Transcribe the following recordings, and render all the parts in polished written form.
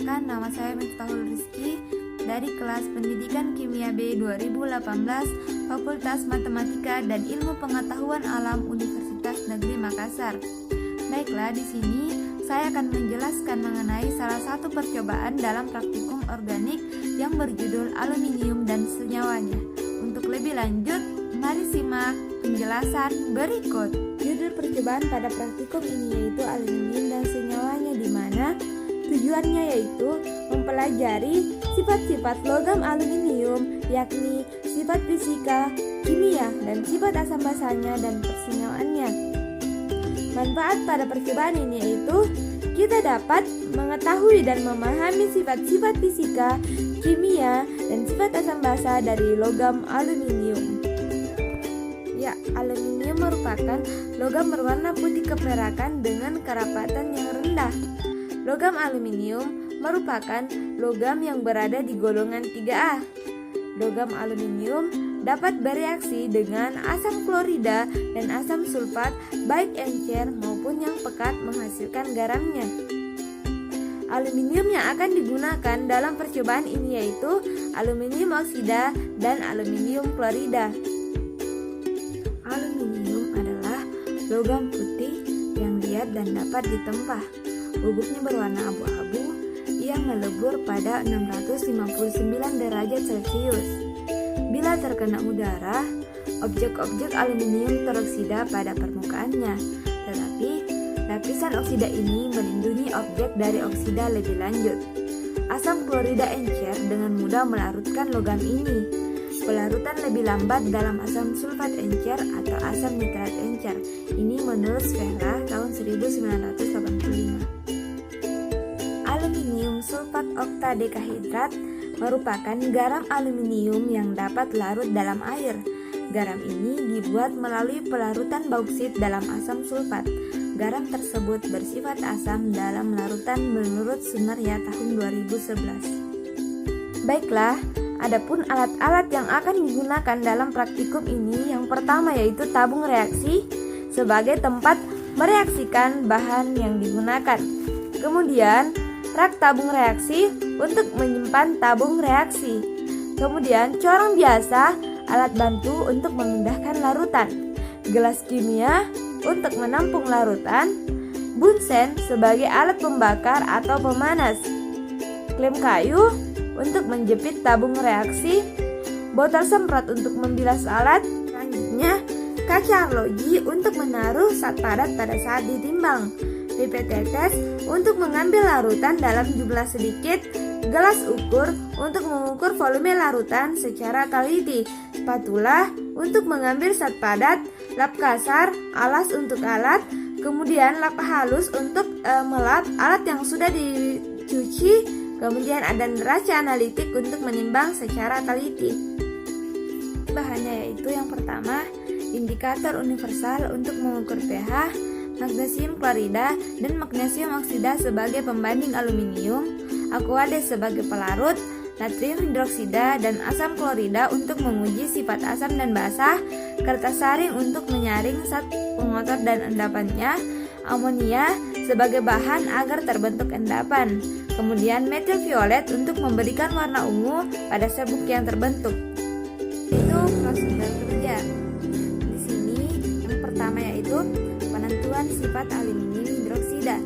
Perkenalkan, nama saya Miftahul Rizky dari kelas Pendidikan Kimia B 2018 Fakultas Matematika dan Ilmu Pengetahuan Alam Universitas Negeri Makassar. Baiklah, di sini saya akan menjelaskan mengenai salah satu percobaan dalam praktikum organik yang berjudul aluminium dan senyawanya. Untuk lebih lanjut, mari simak penjelasan berikut. Judul percobaan pada praktikum ini yaitu aluminium dan senyawanya, di mana tujuannya yaitu mempelajari sifat-sifat logam aluminium, yakni sifat fisika, kimia, dan sifat asam basanya dan persenyawaannya. Manfaat pada percobaan ini yaitu kita dapat mengetahui dan memahami sifat-sifat fisika, kimia, dan sifat asam basa dari logam aluminium. Ya, aluminium merupakan logam berwarna putih keperakan dengan kerapatan yang rendah. Logam aluminium merupakan logam yang berada di golongan 3A. Logam aluminium dapat bereaksi dengan asam klorida dan asam sulfat baik encer maupun yang pekat menghasilkan garamnya. Aluminium yang akan digunakan dalam percobaan ini yaitu aluminium oksida dan aluminium klorida. Aluminium adalah logam putih yang liat dan dapat ditempah. Bubuknya berwarna abu-abu yang melebur pada 659 derajat Celcius. Bila terkena udara, objek-objek aluminium teroksida pada permukaannya, tetapi lapisan oksida ini melindungi objek dari oksida lebih lanjut. Asam klorida encer dengan mudah melarutkan logam ini. Pelarutan lebih lambat dalam asam sulfat encer atau asam nitrat encer. Ini menurut Svehla tahun 1985. Aluminium sulfat oktadekahidrat merupakan garam aluminium yang dapat larut dalam air. Garam ini dibuat melalui pelarutan bauksit dalam asam sulfat. Garam tersebut bersifat asam dalam larutan menurut Sumerya tahun 2011. Baiklah, adapun alat-alat yang akan digunakan dalam praktikum ini, yang pertama yaitu tabung reaksi sebagai tempat mereaksikan bahan yang digunakan. Kemudian, rak tabung reaksi untuk menyimpan tabung reaksi. Kemudian, corong biasa, alat bantu untuk memindahkan larutan. Gelas kimia untuk menampung larutan. Bunsen sebagai alat pembakar atau pemanas. Klem kayu untuk menjepit tabung reaksi. Botol semprot untuk membilas alat. Selanjutnya, kaca arloji untuk menaruh zat padat pada saat ditimbang. Pipet tetes untuk mengambil larutan dalam jumlah sedikit. Gelas ukur untuk mengukur volume larutan secara teliti. Spatula untuk mengambil zat padat. Lap kasar, alas untuk alat. Kemudian lap halus untuk melap alat yang sudah dicuci. Kemudian ada neraca analitik untuk menimbang secara teliti. Bahannya yaitu yang pertama, indikator universal untuk mengukur pH, magnesium klorida dan magnesium oksida sebagai pembanding aluminium, aquades sebagai pelarut, natrium hidroksida dan asam klorida untuk menguji sifat asam dan basah, kertas saring untuk menyaring zat pengotor dan endapannya, amonia sebagai bahan agar terbentuk endapan, kemudian metil violet untuk memberikan warna ungu pada serbuk yang terbentuk. Itu prosedur kerja. Di sini yang pertama yaitu penentuan sifat aluminium hidroksida,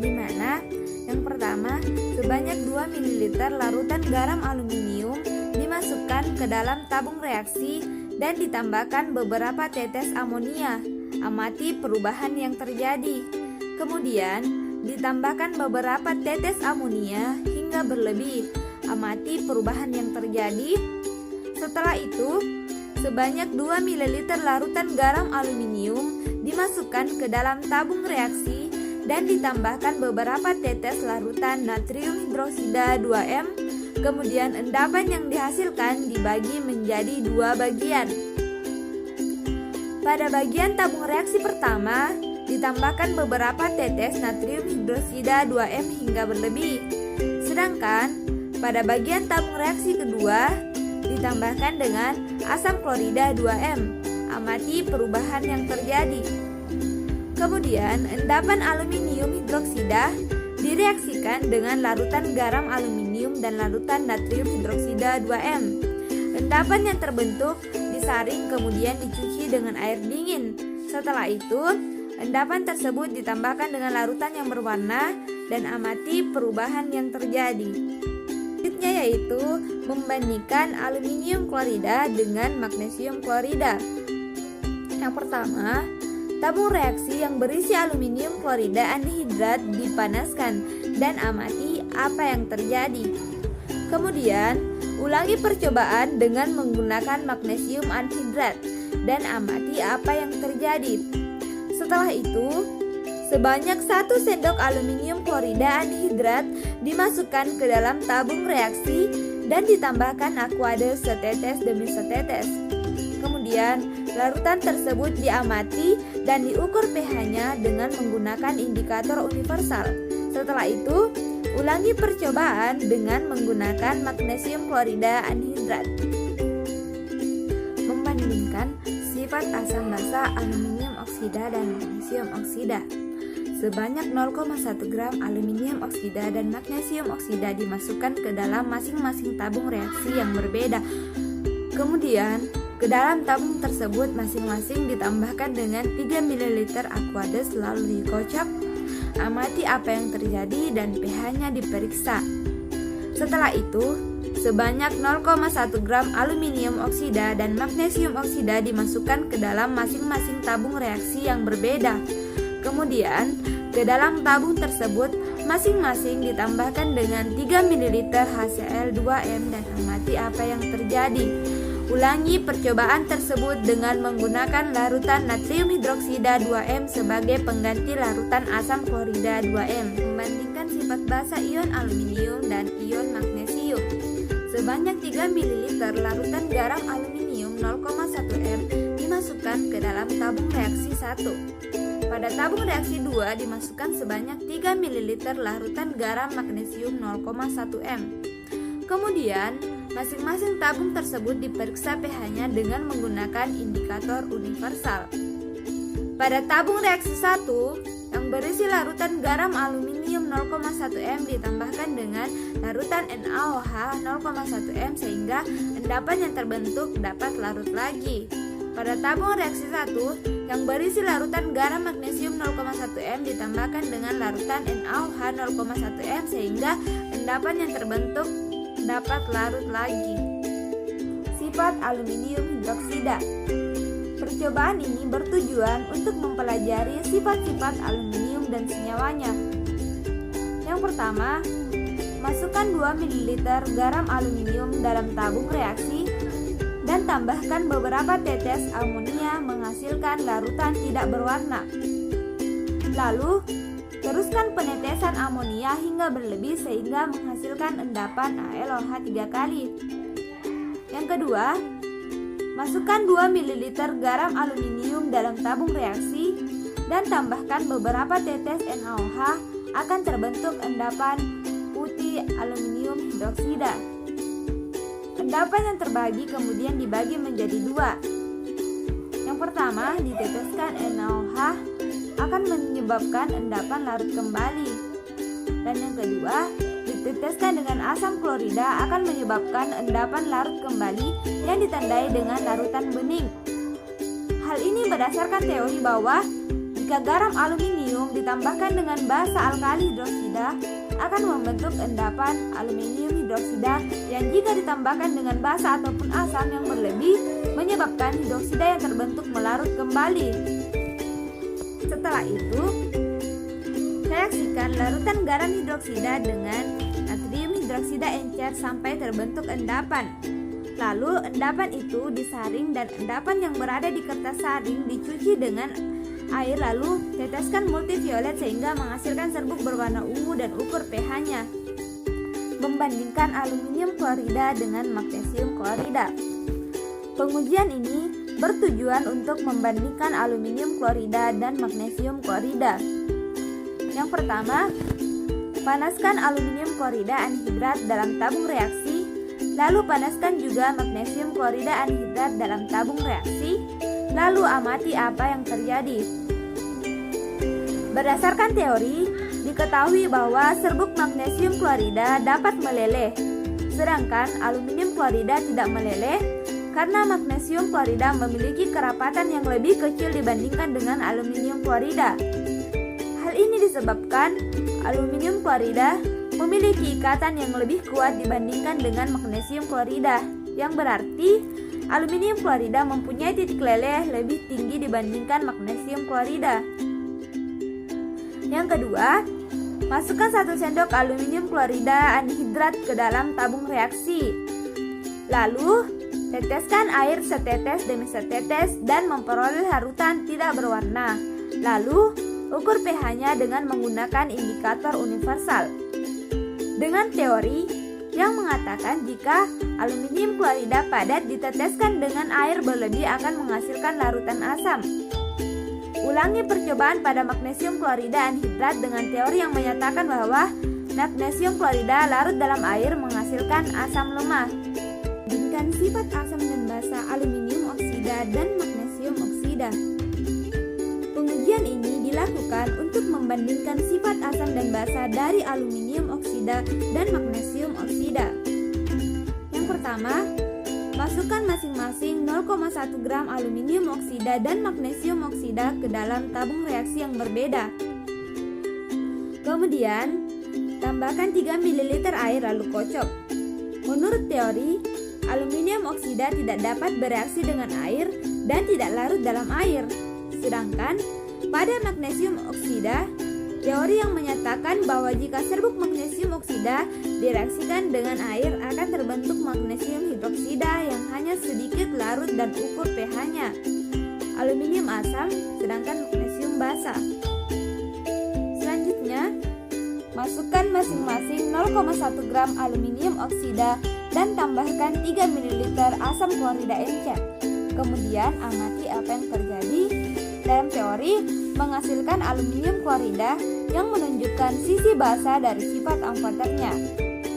di mana yang pertama sebanyak 2 ml larutan garam aluminium dimasukkan ke dalam tabung reaksi dan ditambahkan beberapa tetes amonia. Amati perubahan yang terjadi. Kemudian ditambahkan beberapa tetes amonia hingga berlebih. Amati perubahan yang terjadi. Setelah itu, sebanyak 2 ml larutan garam aluminium dimasukkan ke dalam tabung reaksi dan ditambahkan beberapa tetes larutan natrium hidroksida 2M. Kemudian endapan yang dihasilkan dibagi menjadi 2 bagian. Pada bagian tabung reaksi pertama, ditambahkan beberapa tetes natrium hidroksida 2M hingga berlebih. Sedangkan pada bagian tabung reaksi kedua, ditambahkan dengan asam klorida 2M. Amati perubahan yang terjadi. Kemudian, endapan aluminium hidroksida direaksikan dengan larutan garam aluminium dan larutan natrium hidroksida 2M. Endapan yang terbentuk disaring kemudian dicuci dengan air dingin. Setelah itu, endapan tersebut ditambahkan dengan larutan yang berwarna dan amati perubahan yang terjadi. Selanjutnya yaitu membandingkan aluminium klorida dengan magnesium klorida. Yang pertama, tabung reaksi yang berisi aluminium klorida anhidrat dipanaskan dan amati apa yang terjadi. Kemudian, ulangi percobaan dengan menggunakan magnesium anhidrat dan amati apa yang terjadi. Setelah itu, sebanyak 1 sendok aluminium klorida anhidrat dimasukkan ke dalam tabung reaksi dan ditambahkan aqueous setetes demi setetes. Kemudian, larutan tersebut diamati dan diukur pH-nya dengan menggunakan indikator universal. Setelah itu, ulangi percobaan dengan menggunakan magnesium klorida anhidrat. Membandingkan sifat asam basa aluminium oksida dan magnesium oksida. Sebanyak 0,1 gram aluminium oksida dan magnesium oksida dimasukkan ke dalam masing-masing tabung reaksi yang berbeda. Kemudian, ke dalam tabung tersebut masing-masing ditambahkan dengan 3 ml aqueous lalu dikocok. Amati apa yang terjadi dan pH-nya diperiksa. Setelah itu, sebanyak 0,1 gram aluminium oksida dan magnesium oksida dimasukkan ke dalam masing-masing tabung reaksi yang berbeda. Kemudian, ke dalam tabung tersebut masing-masing ditambahkan dengan 3 ml HCl2M dan amati apa yang terjadi. Ulangi percobaan tersebut dengan menggunakan larutan natrium hidroksida 2M sebagai pengganti larutan asam klorida 2M. Membandingkan sifat basa ion aluminium dan ion magnesium. Sebanyak 3 ml larutan garam aluminium 0,1 M dimasukkan ke dalam tabung reaksi 1. Pada tabung reaksi 2 dimasukkan sebanyak 3 ml larutan garam magnesium 0,1 M. Kemudian, masing-masing tabung tersebut diperiksa pH-nya dengan menggunakan indikator universal. Pada tabung reaksi 1 yang berisi larutan garam aluminium 0,1 M ditambahkan dengan larutan NaOH 0,1 M sehingga endapan yang terbentuk dapat larut lagi. Pada tabung reaksi 1 yang berisi larutan garam magnesium 0,1 M ditambahkan dengan larutan NaOH 0,1 M sehingga endapan yang terbentuk dapat larut lagi. Sifat aluminium hidroksida. Percobaan ini bertujuan untuk mempelajari sifat-sifat aluminium dan senyawanya. Yang pertama, masukkan 2 ml garam aluminium dalam tabung reaksi dan tambahkan beberapa tetes amonia menghasilkan larutan tidak berwarna. Lalu, teruskan penetesan amonia hingga berlebih sehingga menghasilkan endapan AlOH 3 kali. Yang kedua, masukkan 2 ml garam aluminium dalam tabung reaksi dan tambahkan beberapa tetes NaOH, akan terbentuk endapan putih aluminium hidroksida. Endapan yang terbagi kemudian dibagi menjadi 2. Yang pertama, diteteskan NaOH akan menyebabkan endapan larut kembali. Dan yang kedua, diteteskan dengan asam klorida akan menyebabkan endapan larut kembali yang ditandai dengan larutan bening. Hal ini berdasarkan teori bahwa jika garam aluminium ditambahkan dengan basa alkali hidroksida akan membentuk endapan aluminium hidroksida yang jika ditambahkan dengan basa ataupun asam yang berlebih menyebabkan hidroksida yang terbentuk melarut kembali. Setelah itu, reaksikan larutan garam hidroksida dengan natrium hidroksida encer sampai terbentuk endapan. Lalu endapan itu disaring dan endapan yang berada di kertas saring dicuci dengan air lalu teteskan multiviolet sehingga menghasilkan serbuk berwarna ungu dan ukur pH-nya. Membandingkan aluminium klorida dengan magnesium klorida. Pengujian ini bertujuan untuk membandingkan aluminium klorida dan magnesium klorida. Yang pertama, panaskan aluminium klorida anhidrat dalam tabung reaksi, lalu panaskan juga magnesium klorida anhidrat dalam tabung reaksi, lalu amati apa yang terjadi. Berdasarkan teori, di Diketahui bahwa serbuk magnesium klorida dapat meleleh, sedangkan aluminium klorida tidak meleleh karena magnesium klorida memiliki kerapatan yang lebih kecil dibandingkan dengan aluminium klorida. Hal ini disebabkan aluminium klorida memiliki ikatan yang lebih kuat dibandingkan dengan magnesium klorida, yang berarti aluminium klorida mempunyai titik leleh lebih tinggi dibandingkan magnesium klorida. Yang kedua, masukkan 1 sendok aluminium klorida anhidrat ke dalam tabung reaksi. Lalu, teteskan air setetes demi setetes dan memperoleh larutan tidak berwarna. Lalu, ukur pH-nya dengan menggunakan indikator universal. Dengan teori yang mengatakan jika aluminium klorida padat diteteskan dengan air berlebih akan menghasilkan larutan asam. Ulangi percobaan pada magnesium klorida anhidrat dengan teori yang menyatakan bahwa magnesium klorida larut dalam air menghasilkan asam lemah. Bandingkan sifat asam dan basa aluminium oksida dan magnesium oksida. Pengujian ini dilakukan untuk membandingkan sifat asam dan basa dari aluminium oksida dan magnesium oksida. Yang pertama, masukkan masing-masing 0,1 gram aluminium oksida dan magnesium oksida ke dalam tabung reaksi yang berbeda. Kemudian, tambahkan 3 ml air lalu kocok. Menurut teori, aluminium oksida tidak dapat bereaksi dengan air dan tidak larut dalam air. Sedangkan pada magnesium oksida, teori yang menyatakan bahwa jika serbuk magnesium oksida direaksikan dengan air akan terbentuk magnesium hidroksida yang hanya sedikit larut dan ukur pH-nya. Aluminium asam, sedangkan magnesium basa. Selanjutnya, masukkan masing-masing 0,1 gram aluminium oksida dan tambahkan 3 ml asam klorida encer. Kemudian amati apa yang terjadi. Dalam teori, menghasilkan aluminium klorida yang menunjukkan sisi basa dari sifat amfoternya.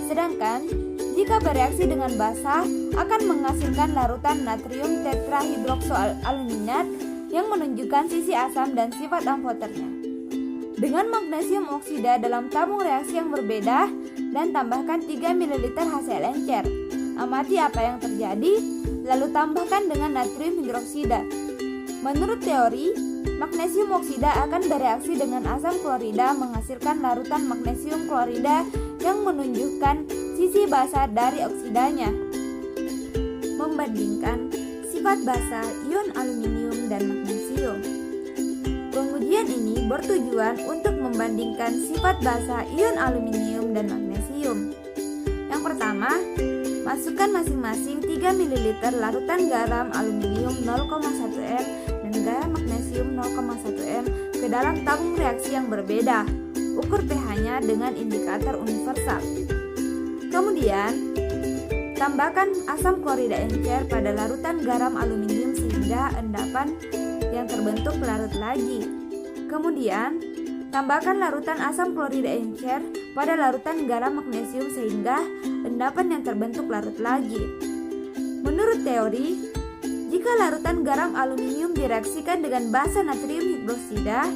Sedangkan, jika bereaksi dengan basa, akan menghasilkan larutan natrium tetrahidroksoaluminat yang menunjukkan sisi asam dan sifat amfoternya. Dengan magnesium oksida dalam tabung reaksi yang berbeda dan tambahkan 3 ml HCl encer. Amati apa yang terjadi, lalu tambahkan dengan natrium hidroksida. Menurut teori, magnesium oksida akan bereaksi dengan asam klorida menghasilkan larutan magnesium klorida yang menunjukkan sisi basa dari oksidanya. Membandingkan sifat basa ion aluminium dan magnesium. Pengujian ini bertujuan untuk membandingkan sifat basa ion aluminium dan magnesium. Yang pertama, masukkan masing-masing 3 ml larutan garam aluminium 0,1 m dan garam magnesium 0,1 m ke dalam tabung reaksi yang berbeda. Ukur pH-nya dengan indikator universal. Kemudian, tambahkan asam klorida encer pada larutan garam aluminium sehingga endapan yang terbentuk larut lagi. Kemudian, tambahkan larutan asam klorida encer pada larutan garam magnesium sehingga endapan yang terbentuk larut lagi. Menurut teori, jika larutan garam aluminium direaksikan dengan basa natrium hidroksida,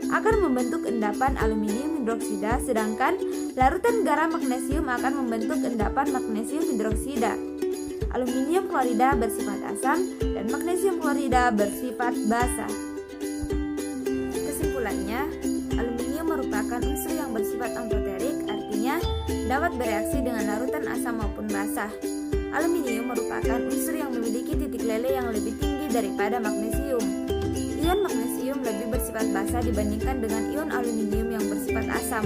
akan membentuk endapan aluminium hidroksida, sedangkan larutan garam magnesium akan membentuk endapan magnesium hidroksida. Aluminium klorida bersifat asam dan magnesium klorida bersifat basa. Kesimpulannya, aluminium merupakan unsur yang bersifat amfoterik, artinya dapat bereaksi dengan larutan asam maupun basah. Aluminium merupakan unsur yang memiliki titik leleh yang lebih tinggi daripada magnesium. Ion magnesium lebih bersifat basa dibandingkan dengan ion aluminium yang bersifat asam.